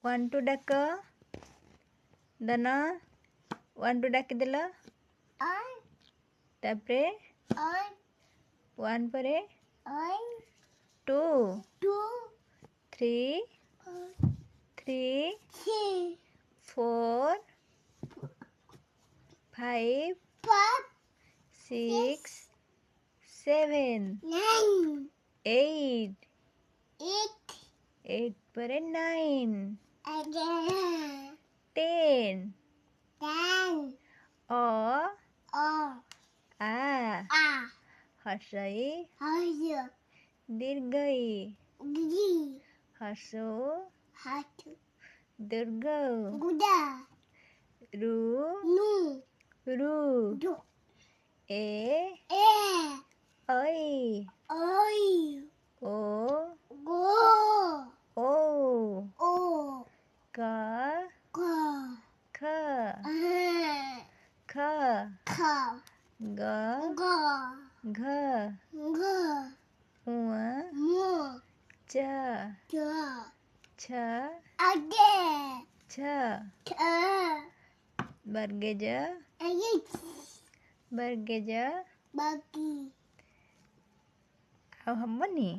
1 to daka dana 1 to dakidala tapre 1 pare 2 3 4 5 6 7 8 8 pare 9 10 o a hasai dirgai hasu dirga ru e oi o ka kha ga gha ua cha cha bergeja au hamma ni